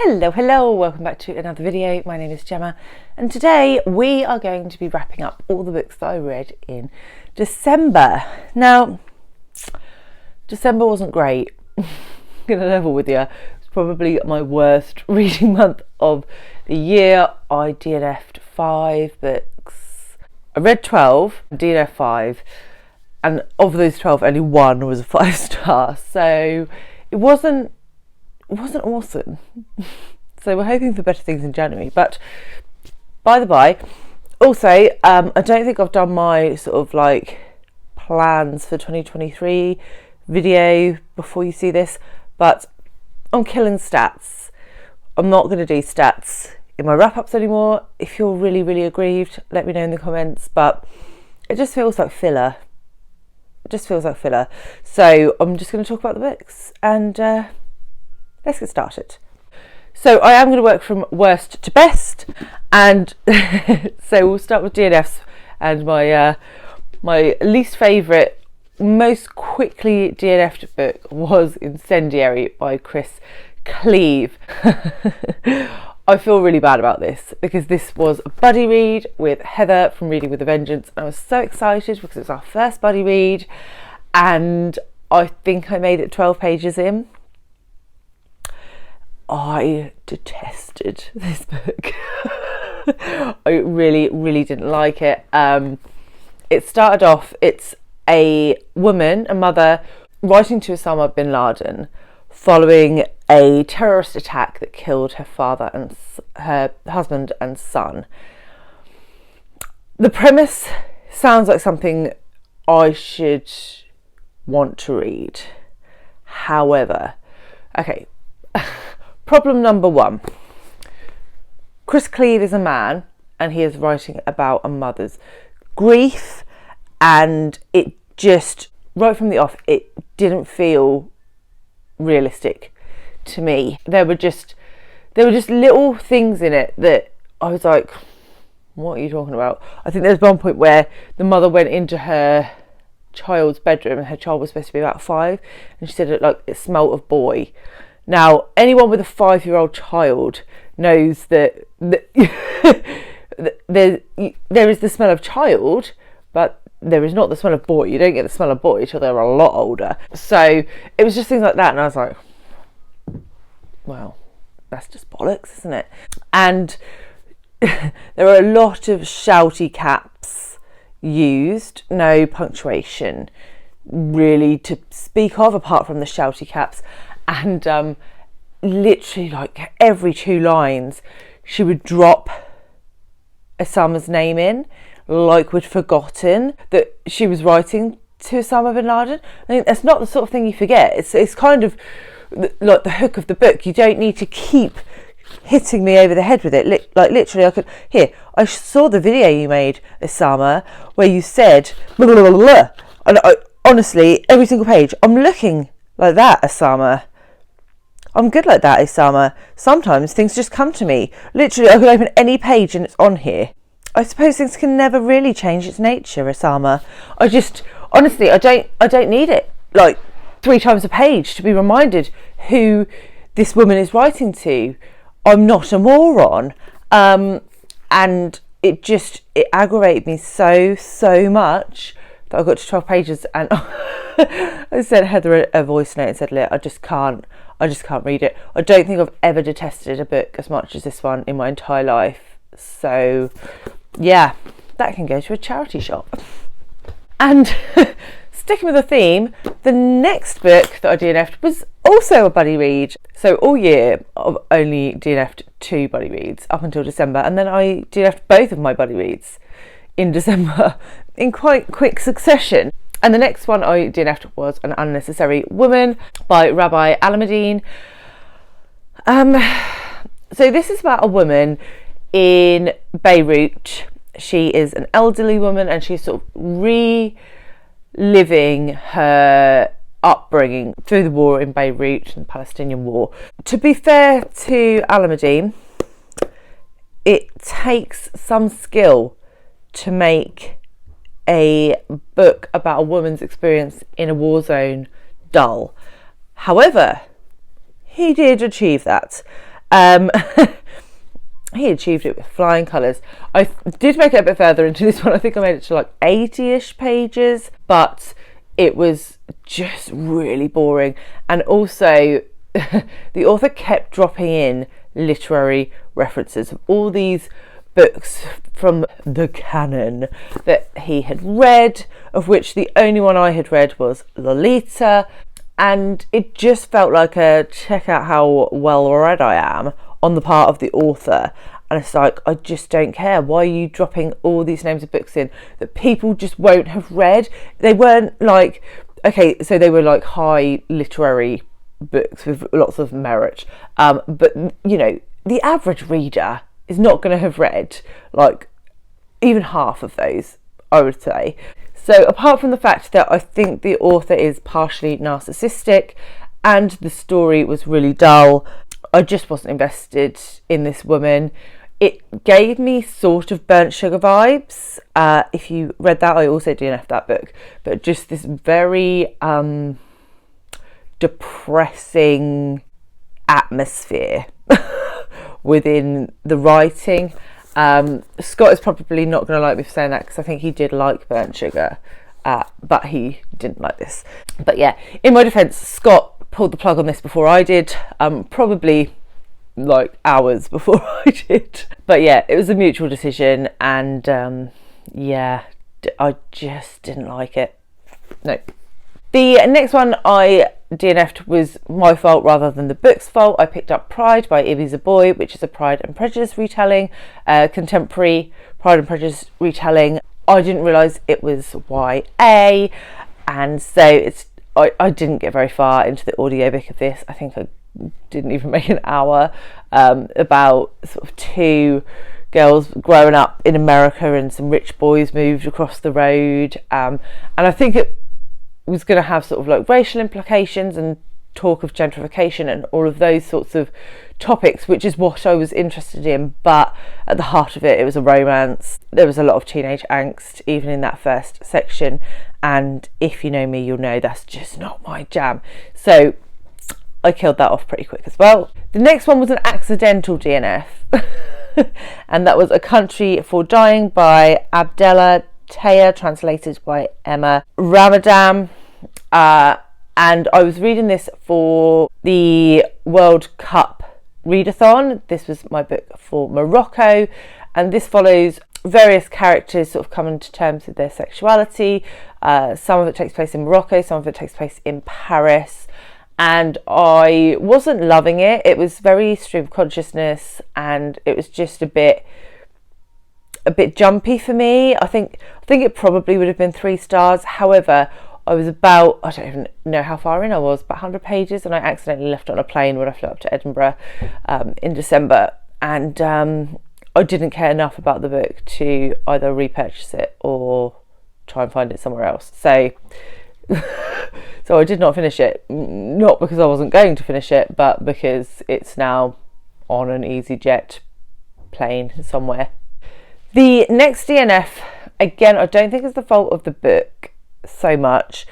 Hello, welcome back to another video. My name is Gemma and today we are going to be wrapping up all the books that I read in December. Now, December wasn't great. I'm gonna level with you. It's probably my worst reading month of the year. I DNF'd 5 books. I read 12, DNF'd 5, and of those 12 only one was a 5-star, so it wasn't awesome. So we're hoping for better things in January. But by the by, also I don't think I've done my sort of like plans for 2023 video before you see this, but I'm killing stats. I'm not going to do stats in my wrap-ups anymore. If you're really aggrieved, let me know in the comments, but it just feels like filler. So I'm just going to talk about the books and let's get started. So I am going to work from worst to best, and so we'll start with DNFs, and my least favourite, most quickly DNF'd book was Incendiary by Cleave. I feel really bad about this because this was a buddy read with Heather from Reading with a Vengeance, and I was so excited because it was our first buddy read, and I think I made it 12 pages in. I detested this book. I really didn't like it. It started off, it's a woman, a mother, writing to Osama bin Laden following a terrorist attack that killed her father and her husband and son. The premise sounds like something I should want to read. However, okay. Problem number one. Cleave is a man and he is writing about a mother's grief, and it just, right from the off, it didn't feel realistic to me. There were just little things in it that I was like, what are you talking about? I think there's one point where the mother went into her child's bedroom and her child was supposed to be about 5, and she said it smelt of boy. Now, anyone with a 5-year-old child knows that there is the smell of child, but there is not the smell of boy. You don't get the smell of boy until they're a lot older. So it was just things like that, and I was like, well, that's just bollocks, isn't it? And there are a lot of shouty caps used, no punctuation really to speak of apart from the shouty caps. And literally like every 2 lines she would drop Osama's name in, like we'd forgotten that she was writing to Osama bin Laden. I think that's not the sort of thing you forget. It's kind of like the hook of the book. You don't need to keep hitting me over the head with it. Like literally I saw the video you made, Osama, where you said blah, blah, blah, blah. And honestly, every single page I'm looking like that, Osama. I'm good like that, Osama. Sometimes things just come to me. Literally, I could open any page and it's on here. I suppose things can never really change its nature, Osama. Honestly, I don't need it. Like 3 times a page to be reminded who this woman is writing to. I'm not a moron. And it aggravated me so much that I got to 12 pages and I sent Heather a voice note and said, look, I just can't read it. I don't think I've ever detested a book as much as this one in my entire life. So yeah, that can go to a charity shop. And sticking with the theme, the next book that I DNF'd was also a buddy read. So all year I've only DNF'd 2 buddy reads up until December, and then I DNF'd both of my buddy reads in December in quite quick succession. And the next one I DNF'd was An Unnecessary Woman by Rabih Alamaddine. So this is about a woman in Beirut. She is an elderly woman and she's sort of reliving her upbringing through the war in Beirut and the Palestinian war. To be fair to Alamaddine, it takes some skill to make a book about a woman's experience in a war zone dull. However, he did achieve that, He achieved it with flying colours. I did make it a bit further into this one. I think I made it to like 80-ish pages, but it was just really boring. And also, the author kept dropping in literary references of all these books from the canon that he had read, of which the only one I had read was Lolita. And it just felt like a check out how well read I am on the part of the author. And it's like, I just don't care. Why are you dropping all these names of books in that people just won't have read? They weren't like, okay, so they were like high literary books with lots of merit. But, you know, the average reader is not going to have read like even half of those, I would say. So apart from the fact that I think the author is partially narcissistic and the story was really dull, I just wasn't invested in this woman. It gave me sort of Burnt Sugar vibes. If you read that, I also DNF'd that book. But just this very depressing atmosphere within the writing. Scott is probably not going to like me for saying that, because I think he did like Burnt Sugar, but he didn't like this. But yeah, in my defence, Scott pulled the plug on this before I did, probably like hours before I did. But yeah, it was a mutual decision, and yeah, I just didn't like it. No. The next one I DNF'd was my fault rather than the book's fault. I picked up Pride by Ibi Zoboi, which is a Pride and Prejudice retelling, contemporary Pride and Prejudice retelling. I didn't realise it was YA, and so I didn't get very far into the audiobook of this. I think I didn't even make an hour, about sort of two girls growing up in America and some rich boys moved across the road, and I think it was going to have sort of like racial implications and talk of gentrification and all of those sorts of topics, which is what I was interested in. But at the heart of it, it was a romance. There was a lot of teenage angst even in that first section, and if you know me, you'll know that's just not my jam. So I killed that off pretty quick as well. The next one was an accidental DNF and that was A Country for Dying by Abdellah, translated by Emma Ramadan, and I was reading this for the World Cup readathon. This was my book for Morocco, and this follows various characters sort of coming to terms with their sexuality. Some of it takes place in Morocco, some of it takes place in Paris, and I wasn't loving it. It was very stream of consciousness, and it was just a bit jumpy for me. I think it probably would have been 3 stars. However, I was about, I don't even know how far in I was, about 100 pages, and I accidentally left it on a plane when I flew up to Edinburgh in December, and I didn't care enough about the book to either repurchase it or try and find it somewhere else. So so I did not finish it, not because I wasn't going to finish it, but because it's now on an EasyJet plane somewhere. The next DNF, again, I don't think it's the fault of the book so much,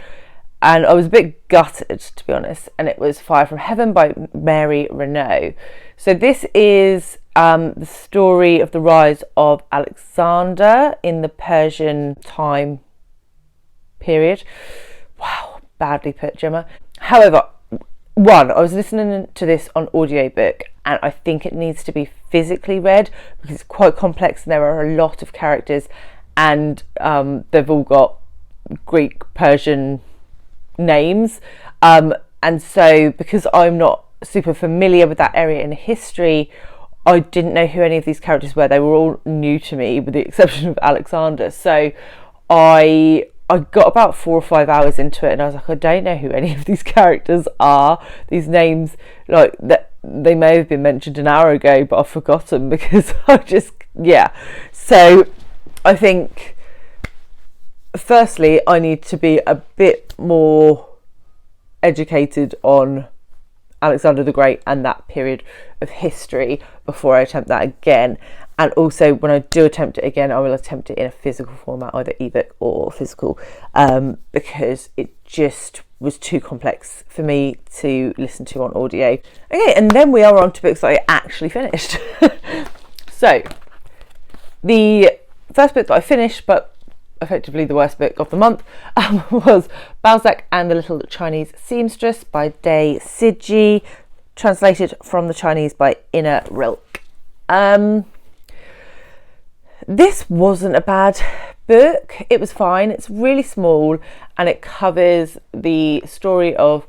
and I was a bit gutted, to be honest, and it was Fire from Heaven by Mary Renault. So this is the story of the rise of Alexander in the Persian time period. Wow, badly put, Gemma. However, one, I was listening to this on audiobook, and I think it needs to be physically read because it's quite complex and there are a lot of characters, and they've all got Greek, Persian names, and so because I'm not super familiar with that area in history, I didn't know who any of these characters were. They were all new to me with the exception of Alexander. So I got about 4 or 5 hours into it and I was like, I don't know who any of these characters are. These names, like, that they may have been mentioned an hour ago, but I've forgotten because I just, yeah. So I think firstly I need to be a bit more educated on Alexander the Great and that period of history before I attempt that again. And also, when I do attempt it again, I will attempt it in a physical format, either ebook or physical, because it just was too complex for me to listen to on audio. Okay, and then we are on to books that I actually finished. So, the first book that I finished, but effectively the worst book of the month, was Balzac and the Little Chinese Seamstress by Sijie, translated from the Chinese by Rilke. This wasn't a bad book. It was fine. It's really small, and it covers the story of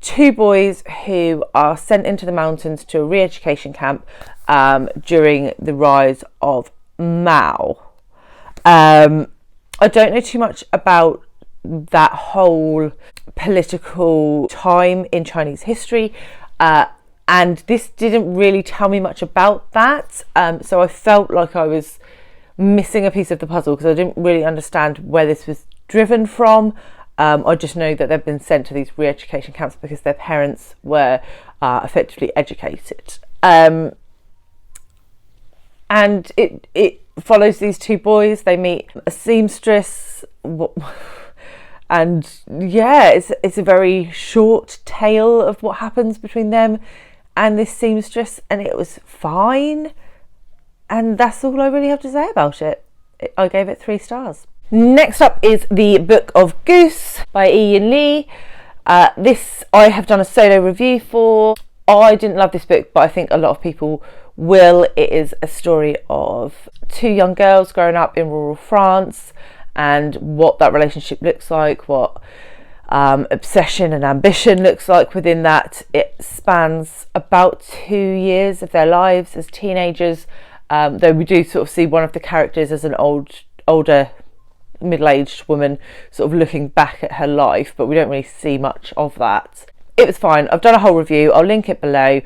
two boys who are sent into the mountains to a re-education camp during the rise of Mao. I don't know too much about that whole political time in Chinese history, and this didn't really tell me much about that, so I felt like I was missing a piece of the puzzle because I didn't really understand where this was driven from. I just know that they've been sent to these re-education camps because their parents were effectively educated, and it follows these two boys. They meet a seamstress, and yeah, it's a very short tale of what happens between them and this seamstress, and it was fine, and that's all I really have to say about it. I gave it 3 stars. Next up is the Book of Goose by Yiyun. This I have done a solo review for. I didn't love this book, but I think a lot of people will. It is a story of 2 young girls growing up in rural France and what that relationship looks like, what obsession and ambition looks like within that. It spans about 2 years of their lives as teenagers, though we do sort of see one of the characters as an older middle-aged woman sort of looking back at her life, but we don't really see much of that. It was fine. I've done a whole review. I'll link it below.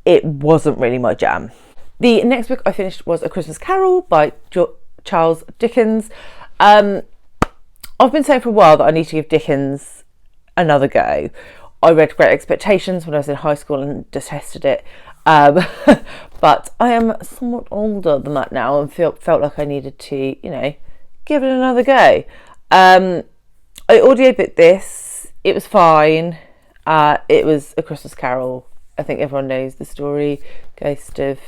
It wasn't really my jam. The next book I finished was A Christmas Carol by Charles Dickens. I've been saying for a while that I need to give Dickens another go. I read Great Expectations when I was in high school and detested it. But I am somewhat older than that now and felt like I needed to, give it another go. I audiobooked this. It was fine. It was A Christmas Carol. I think everyone knows the story. Ghost of,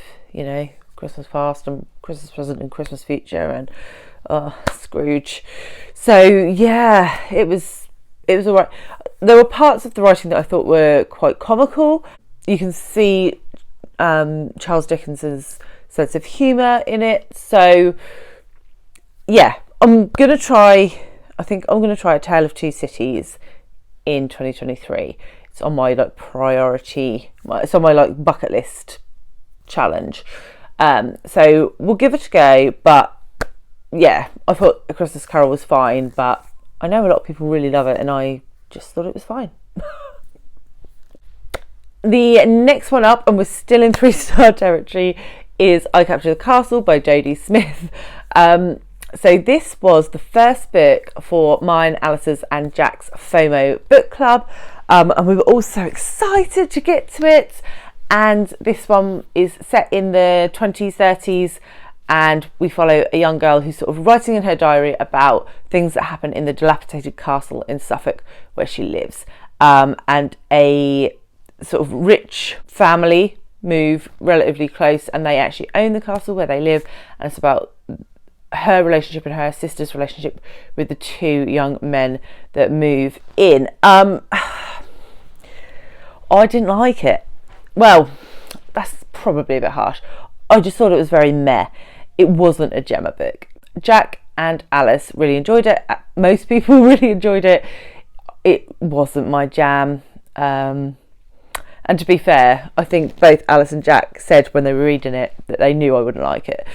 Christmas past and Christmas present and Christmas future and Scrooge. So yeah, it was alright. There were parts of the writing that I thought were quite comical. You can see Charles Dickens's sense of humour in it. So yeah, I'm gonna try A Tale of Two Cities in 2023. It's on my priority. It's on my bucket list challenge. So we'll give it a go. But yeah, I thought A Christmas Carol was fine, but I know a lot of people really love it, and I just thought it was fine. The next one up, and we're still in 3-star territory, is I Capture the Castle by Dodie Smith. So this was the first book for mine, Alice's and Jack's FOMO book club, and we were all so excited to get to it. And this one is set in the 20s, 30s, and we follow a young girl who's sort of writing in her diary about things that happen in the dilapidated castle in Suffolk where she lives. And a sort of rich family move relatively close, and they actually own the castle where they live, and it's about her relationship and her sister's relationship with the 2 young men that move in. I didn't like it. Well, that's probably a bit harsh. I just thought it was very meh. It wasn't a Gemma book. Jack and Alice really enjoyed it. Most people really enjoyed it. It wasn't my jam. And to be fair, I think both Alice and Jack said when they were reading it that they knew I wouldn't like it.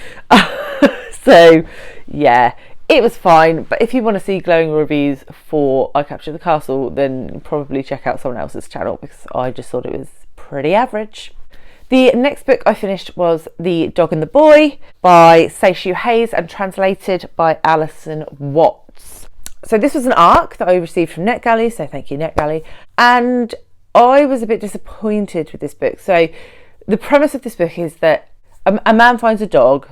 So yeah, it was fine. But if you want to see glowing reviews for I Capture the Castle, then probably check out someone else's channel, because I just thought it was pretty average. The next book I finished was The Dog and the Boy by Seishu Hase and translated by Alison Watts. So this was an ARC that I received from NetGalley, so thank you NetGalley. And I was a bit disappointed with this book. So the premise of this book is that a man finds a dog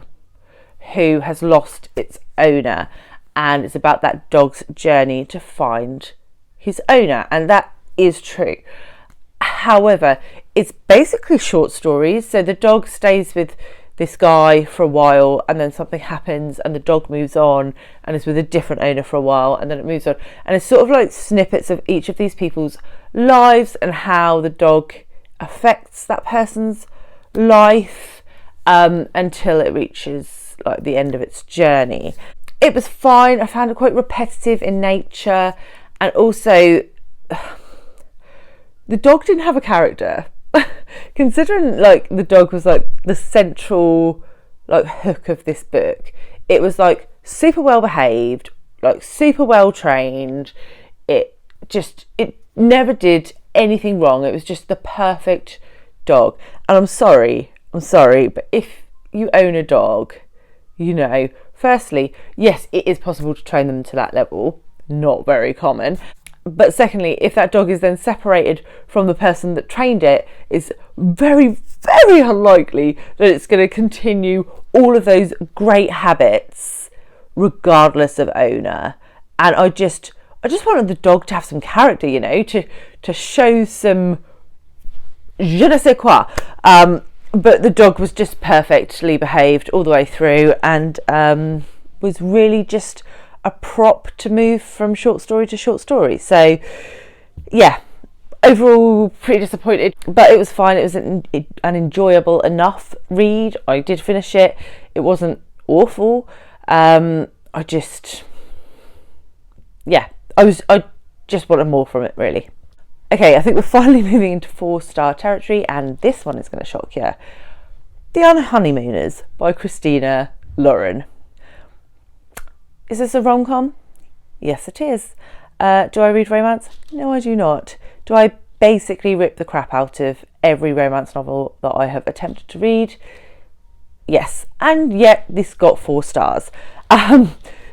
who has lost its owner, and it's about that dog's journey to find his owner, and that is true. However, it's basically short stories, so the dog stays with this guy for a while, and then something happens and the dog moves on and is with a different owner for a while, and then it moves on, and it's sort of like snippets of each of these people's lives and how the dog affects that person's life until it reaches like the end of its journey. It was fine. I found it quite repetitive in nature, and also the dog didn't have a character. Considering like the dog was like the central like hook of this book, it was like super well behaved, like super well trained. It never did anything wrong. It was just the perfect dog. And I'm sorry, but if you own a dog, you know, firstly, yes, it is possible to train them to that level, not very common. But secondly, if that dog is then separated from the person that trained it, it's very, very unlikely that it's going to continue all of those great habits regardless of owner. And I just wanted the dog to have some character, you know, to show some je ne sais quoi. But the dog was just perfectly behaved all the way through, and was really just a prop to move from short story to short story. So yeah, overall pretty disappointed, but it was fine. It was an enjoyable enough read. I did finish it. It wasn't awful. I just wanted more from it, really. Okay, I think we're finally moving into 4-star territory, and this one is going to shock you. The Unhoneymooners by Christina Lauren. Is this a rom-com? Yes, it is. Do I read romance? No, I do not. Do I basically rip the crap out of every romance novel that I have attempted to read? Yes, and yet this got 4 stars.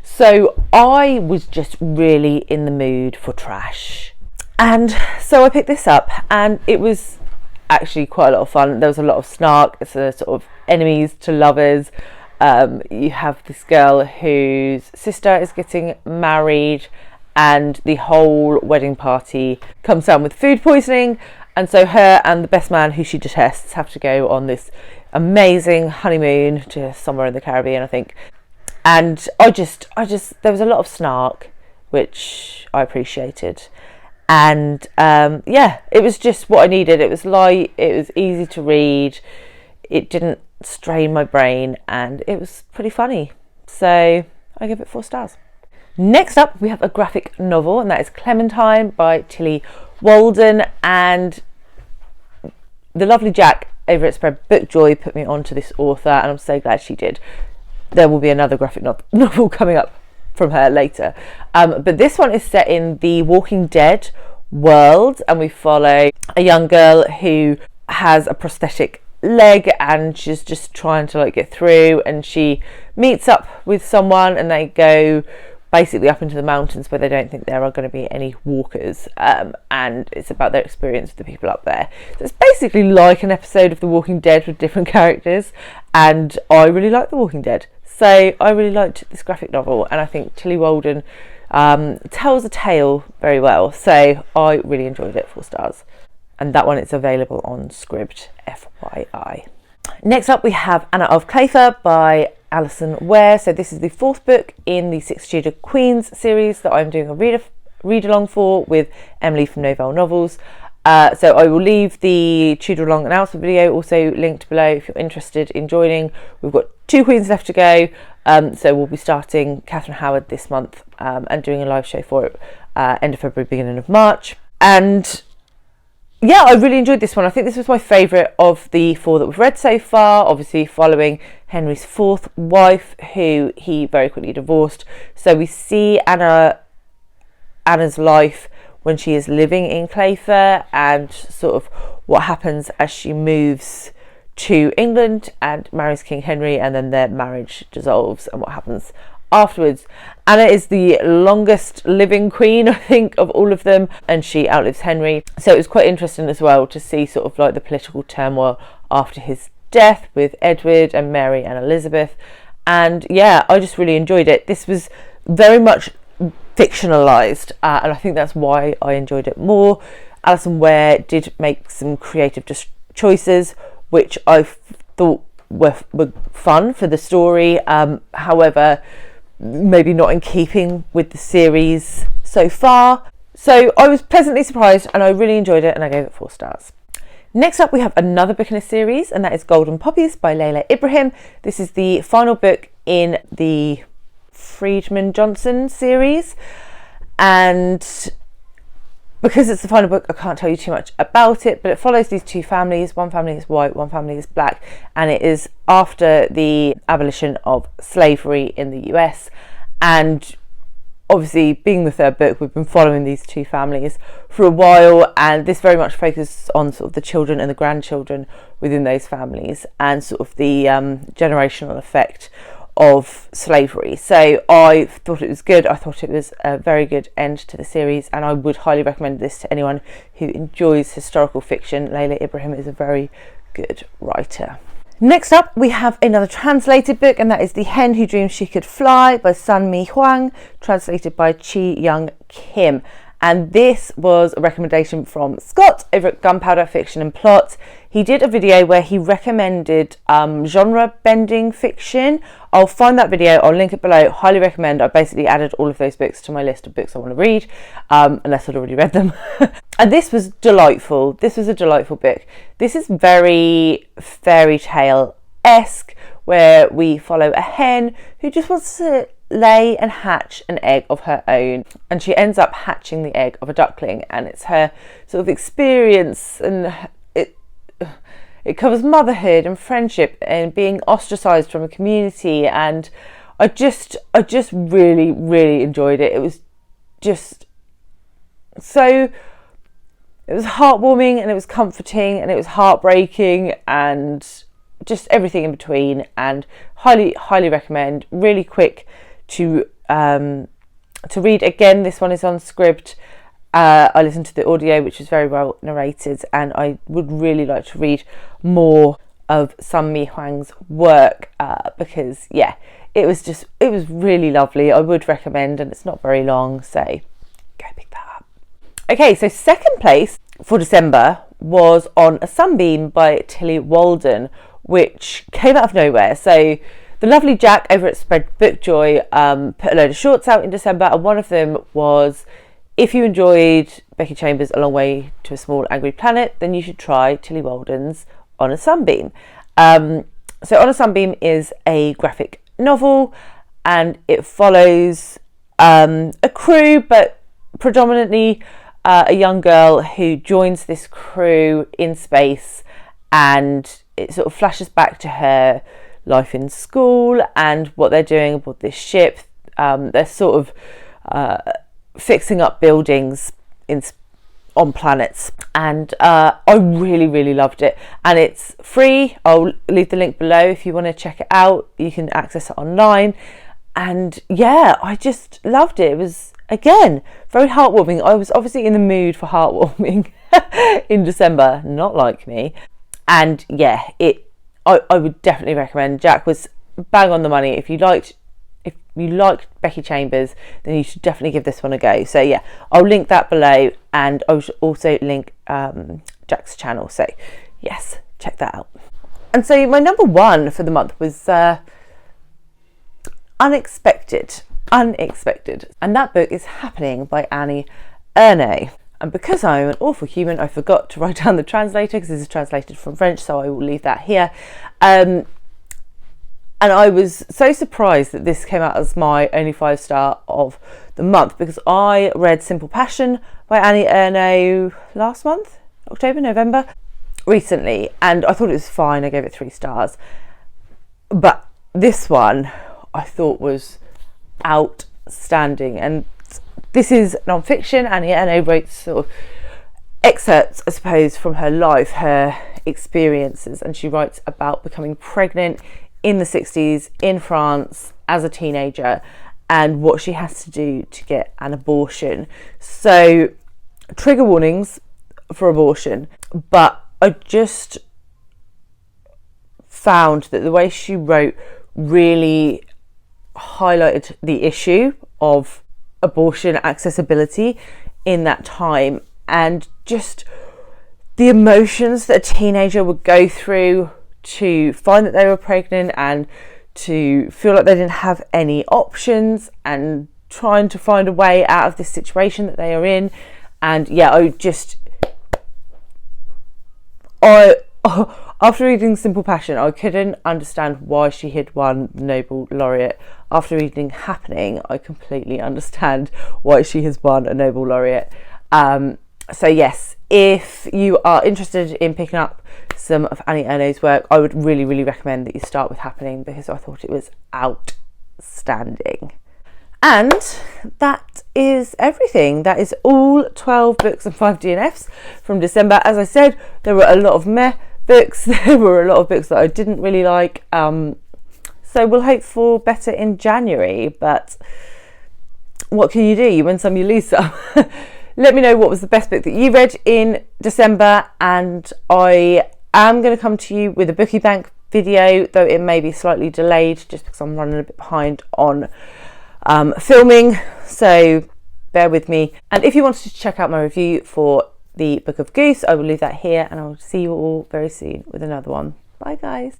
So I was just really in the mood for trash. And so I picked this up, and it was actually quite a lot of fun. There was a lot of snark. It's a sort of enemies to lovers. You have this girl whose sister is getting married, and the whole wedding party comes down with food poisoning, and so her and the best man, who she detests, have to go on this amazing honeymoon to somewhere in the Caribbean, I think. And I just there was a lot of snark, which I appreciated. And yeah, it was just what I needed. It was light, it was easy to read, it didn't strain my brain, and it was pretty funny. So I give it 4 stars. Next up, we have a graphic novel, and that is Clementine by Tillie Walden. And the lovely Jack over at Spread Book Joy put me on to this author, and I'm so glad she did. There will be another graphic novel coming up from her later. But this one is set in the Walking Dead world, and we follow a young girl who has a prosthetic leg, and she's just trying to like get through, and she meets up with someone, and they go basically up into the mountains where they don't think there are going to be any walkers, and it's about their experience with the people up there. So it's basically like an episode of The Walking Dead with different characters, and I really like The Walking Dead, so I really liked this graphic novel, and I think Tillie Walden tells a tale very well, so I really enjoyed it. 4 stars. And that one is available on Scribd, FYI. Next up, we have Anna of Kleve by Alison Weir. So this is the 4th book in the 6 Tudor Queens series that I'm doing a read along for with Emily from Novelle Novels. So I will leave the Tudor Along announcement video also linked below if you're interested in joining. We've got 2 queens left to go, so we'll be starting Catherine Howard this month and doing a live show for it end of February, beginning of March. And yeah, I really enjoyed this one. I think this was my favourite of the 4 that we've read so far, obviously following Henry's 4th wife, who he very quickly divorced. So we see Anna's life when she is living in Kleve, and sort of what happens as she moves to England and marries King Henry, and then their marriage dissolves, and what happens afterwards. Anna is the longest living queen, I think, of all of them, and she outlives Henry. So it was quite interesting as well to see sort of like the political turmoil after his death with Edward and Mary and Elizabeth. And yeah, I just really enjoyed it. This was very much fictionalized, and I think that's why I enjoyed it more. Alison Weir did make some creative choices which I thought were fun for the story, however maybe not in keeping with the series so far. So I was pleasantly surprised and I really enjoyed it, and I gave it 4 stars. Next up we have another book in a series, and that is Golden Poppies by Laila Ibrihim. This is the final book in the Friedman Johnson series, and because it's the final book I can't tell you too much about it, but it follows these 2 families. One family is white, one family is black, and it is after the abolition of slavery in the US. And obviously, being the 3rd book, we've been following these 2 families for a while, and this very much focuses on sort of the children and the grandchildren within those families, and sort of the generational effect of slavery. So I thought it was good. I thought it was a very good end to the series, and I would highly recommend this to anyone who enjoys historical fiction. Laila Ibrihim is a very good writer. Next up we have another translated book, and that is The Hen Who Dreamed She Could Fly by Seon-mi Hwang, translated by Chi Young Kim. And this was a recommendation from Scott over at Gunpowder Fiction and Plot. He did a video where he recommended genre bending fiction. I'll find that video, I'll link it below. Highly recommend. I basically added all of those books to my list of books I want to read, unless I'd already read them. And this was delightful. This was a delightful book. This is very fairy tale-esque, where we follow a hen who just wants to lay and hatch an egg of her own, and she ends up hatching the egg of a duckling, and it's her sort of experience, and it covers motherhood and friendship and being ostracized from a community. And I just really enjoyed it. It was just so, it was heartwarming, and it was comforting, and it was heartbreaking, and just everything in between. And highly recommend. Really quick to read. Again, this one is on Scribd. I listened to the audio, which was very well narrated, and I would really like to read more of Seon-mi Hwang's work, because yeah, it was really lovely. I would recommend, and it's not very long, so go pick that up. Okay, so second place for December was on A Sunbeam by Tillie Walden, which came out of nowhere. So the lovely Jack over at Spread Book Joy put a load of shorts out in December, and one of them was, if you enjoyed Becky Chambers' A Long Way to a Small Angry Planet, then you should try Tillie Walden's On a Sunbeam. So On a Sunbeam is a graphic novel, and it follows a crew, but predominantly a young girl who joins this crew in space, and it sort of flashes back to her life in school and what they're doing aboard this ship. They're sort of fixing up buildings on planets, and I really loved it, and it's free. I'll leave the link below if you want to check it out. You can access it online, and yeah, I just loved it. It was, again, very heartwarming. I was obviously in the mood for heartwarming in December, not like me, and yeah, I would definitely recommend. Jack was bang on the money. If you liked Becky Chambers, then you should definitely give this one a go. So yeah, I'll link that below, and I will also link Jack's channel. So yes, check that out. And so my number one for the month was Unexpected, and that book is Happening by Annie Ernaux. And because I'm an awful human, I forgot to write down the translator, because this is translated from French, so I will leave that here. And I was so surprised that this came out as my only 5-star of the month, because I read Simple Passion by Annie Ernaux last month, October, November, recently, and I thought it was fine. I gave it 3 stars. But this one I thought was outstanding, and this is non-fiction. Annie Ernaux wrote sort of excerpts, I suppose, from her life, her experiences, and she writes about becoming pregnant in the 60s in France as a teenager, and what she has to do to get an abortion. So, trigger warnings for abortion, but I just found that the way she wrote really highlighted the issue of abortion accessibility in that time, and just the emotions that a teenager would go through to find that they were pregnant and to feel like they didn't have any options and trying to find a way out of this situation that they are in. And yeah, after reading Simple Passion, I couldn't understand why she had won the Nobel laureate. After reading Happening, I completely understand why she has won a Nobel laureate. So yes, if you are interested in picking up some of Annie Ernaux's work, I would really, really recommend that you start with Happening, because I thought it was outstanding. And that is everything. That is all 12 books and 5 DNFs from December. As I said, there were a lot of meh books. There were a lot of books that I didn't really like. So we'll hope for better in January. But what can you do? You win some, you lose some. Let me know what was the best book that you read in December. And I am going to come to you with a Bookie Bank video, though it may be slightly delayed just because I'm running a bit behind on filming, so bear with me. And if you wanted to check out my review for the Book of Goose, I will leave that here, and I will see you all very soon with another one. Bye guys.